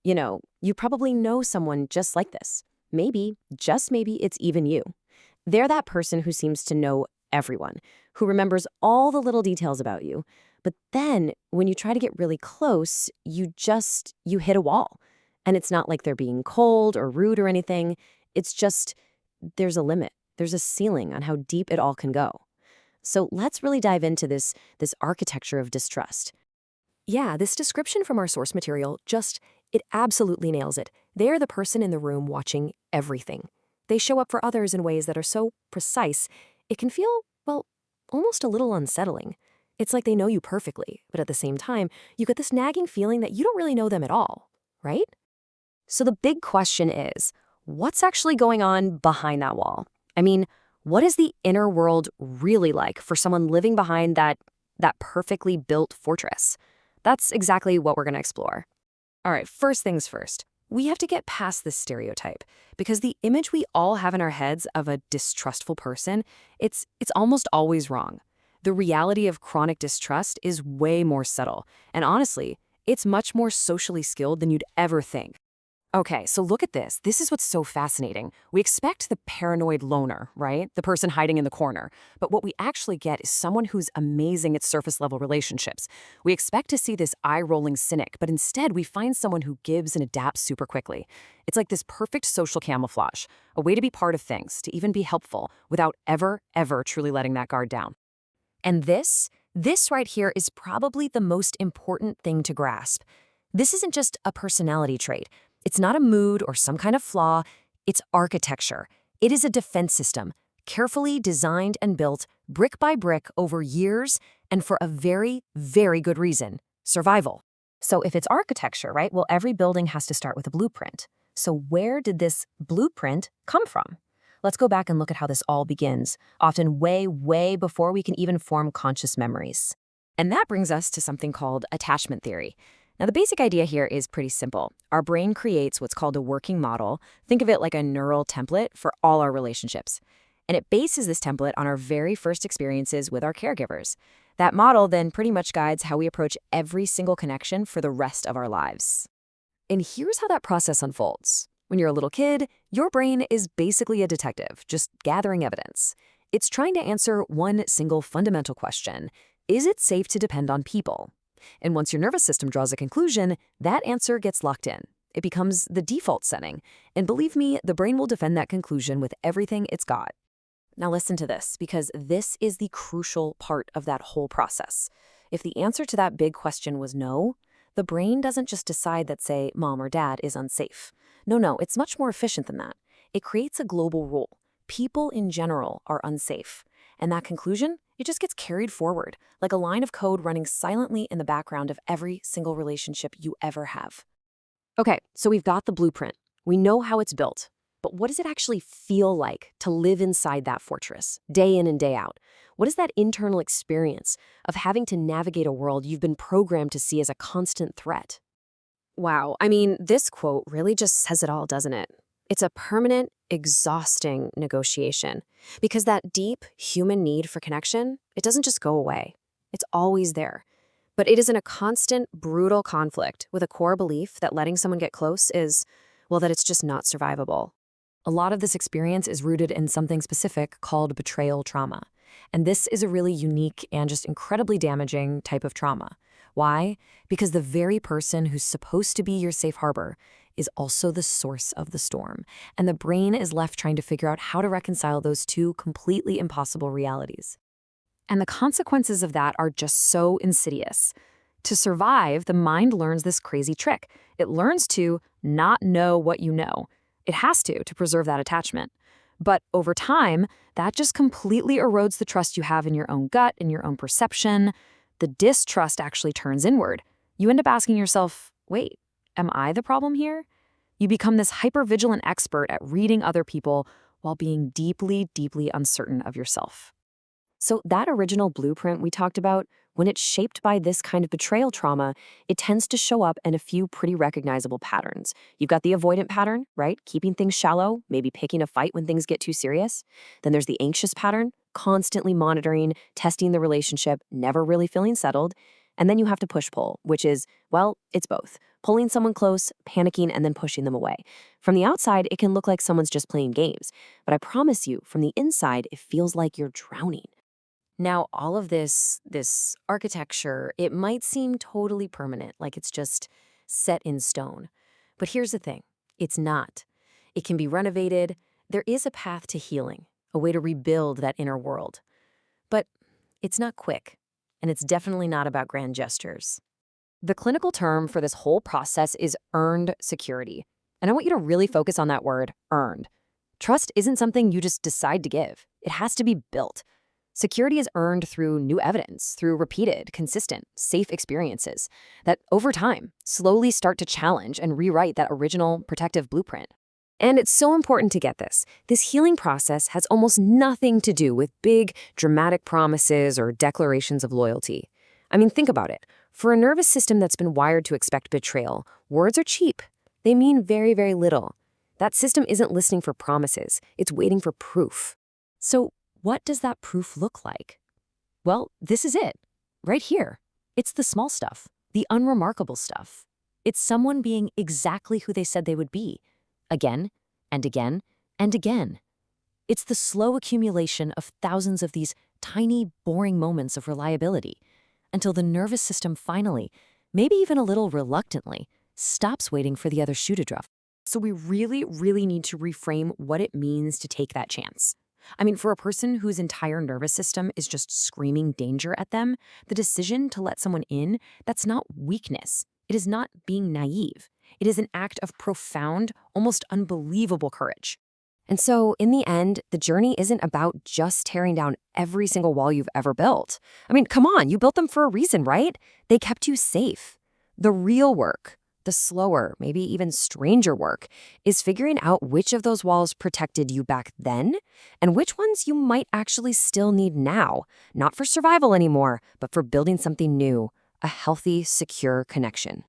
You probably know someone just like this. Maybe, just maybe, it's even you. They're that person who seems to know everyone, who remembers all the little details about you. But then, when you try to get really close, you hit a wall. And it's not like they're being cold or rude or anything. It's just, there's a limit. There's a ceiling on how deep it all can go. So let's really dive into this architecture of distrust. Yeah, this description from our source material it absolutely nails it. They're the person in the room watching everything. They show up for others in ways that are so precise, it can feel, well, almost a little unsettling. It's like they know you perfectly, but at the same time, you get this nagging feeling that you don't really know them at all, right? So the big question is, what's actually going on behind that wall? I mean, what is the inner world really like for someone living behind that perfectly built fortress? That's exactly what we're going to explore. All right, first things first. We have to get past this stereotype because the image we all have in our heads of a distrustful person, it's almost always wrong. The reality of chronic distrust is way more subtle, and honestly, it's much more socially skilled than you'd ever think. Okay, so look at this. This is what's so fascinating. We expect the paranoid loner, right? The person hiding in the corner. But what we actually get is someone who's amazing at surface-level relationships. We expect to see this eye-rolling cynic, but instead we find someone who gives and adapts super quickly. It's like this perfect social camouflage, a way to be part of things, to even be helpful, without ever, ever truly letting that guard down. And this right here is probably the most important thing to grasp. This isn't just a personality trait. It's not a mood or some kind of flaw. It's architecture. It is a defense system, carefully designed and built brick by brick over years and for a very, very good reason: survival. So if it's architecture, right, well, every building has to start with a blueprint. So where did this blueprint come from? Let's go back and look at how this all begins, often way, way before we can even form conscious memories. And that brings us to something called attachment theory. Now, the basic idea here is pretty simple. Our brain creates what's called a working model. Think of it like a neural template for all our relationships. And it bases this template on our very first experiences with our caregivers. That model then pretty much guides how we approach every single connection for the rest of our lives. And here's how that process unfolds. When you're a little kid, your brain is basically a detective, just gathering evidence. It's trying to answer one single fundamental question: is it safe to depend on people? And once your nervous system draws a conclusion, that answer gets locked in. It becomes the default setting. And believe me, the brain will defend that conclusion with everything it's got. Now listen to this, because this is the crucial part of that whole process. If the answer to that big question was no, the brain doesn't just decide that, say, mom or dad is unsafe. No, it's much more efficient than that. It creates a global rule. People in general are unsafe. And that conclusion, it just gets carried forward, like a line of code running silently in the background of every single relationship you ever have. Okay, so we've got the blueprint. We know how it's built. But what does it actually feel like to live inside that fortress, day in and day out? What is that internal experience of having to navigate a world you've been programmed to see as a constant threat? Wow, I mean, this quote really just says it all, doesn't it? It's a permanent, exhausting negotiation. Because that deep human need for connection, it doesn't just go away. It's always there. But it is in a constant, brutal conflict with a core belief that letting someone get close is, well, that it's just not survivable. A lot of this experience is rooted in something specific called betrayal trauma. And this is a really unique and just incredibly damaging type of trauma. Why? Because the very person who's supposed to be your safe harbor is also the source of the storm. And the brain is left trying to figure out how to reconcile those two completely impossible realities. And the consequences of that are just so insidious. To survive, the mind learns this crazy trick. It learns to not know what you know. It has to preserve that attachment. But over time, that just completely erodes the trust you have in your own gut, in your own perception. The distrust actually turns inward. You end up asking yourself, wait, am I the problem here? You become this hypervigilant expert at reading other people while being deeply, deeply uncertain of yourself. So that original blueprint we talked about, when it's shaped by this kind of betrayal trauma, it tends to show up in a few pretty recognizable patterns. You've got the avoidant pattern, right? Keeping things shallow, maybe picking a fight when things get too serious. Then there's the anxious pattern, constantly monitoring, testing the relationship, never really feeling settled. And then you have to push-pull, which is, well, it's both. pulling someone close, panicking, and then pushing them away. From the outside, it can look like someone's just playing games, but I promise you, from the inside, it feels like you're drowning. Now, all of this architecture, it might seem totally permanent, like it's just set in stone. But here's the thing, it's not. It can be renovated. There is a path to healing, a way to rebuild that inner world. But it's not quick, and it's definitely not about grand gestures. The clinical term for this whole process is earned security. And I want you to really focus on that word, earned. Trust isn't something you just decide to give. It has to be built. Security is earned through new evidence, through repeated, consistent, safe experiences that, over time, slowly start to challenge and rewrite that original protective blueprint. And it's so important to get this. This healing process has almost nothing to do with big, dramatic promises or declarations of loyalty. I mean, think about it. For a nervous system that's been wired to expect betrayal, words are cheap. They mean very, very little. That system isn't listening for promises. It's waiting for proof. So, what does that proof look like? Well, this is it, right here. It's the small stuff, the unremarkable stuff. It's someone being exactly who they said they would be, again and again and again. It's the slow accumulation of thousands of these tiny, boring moments of reliability until the nervous system finally, maybe even a little reluctantly, stops waiting for the other shoe to drop. So we really, really need to reframe what it means to take that chance. I mean, for a person whose entire nervous system is just screaming danger at them, the decision to let someone in, that's not weakness. It is not being naive. It is an act of profound, almost unbelievable courage. And so, in the end, the journey isn't about just tearing down every single wall you've ever built. I mean, come on, you built them for a reason, right? They kept you safe. The real work, the slower, maybe even stranger work, is figuring out which of those walls protected you back then and which ones you might actually still need now, not for survival anymore, but for building something new, a healthy, secure connection.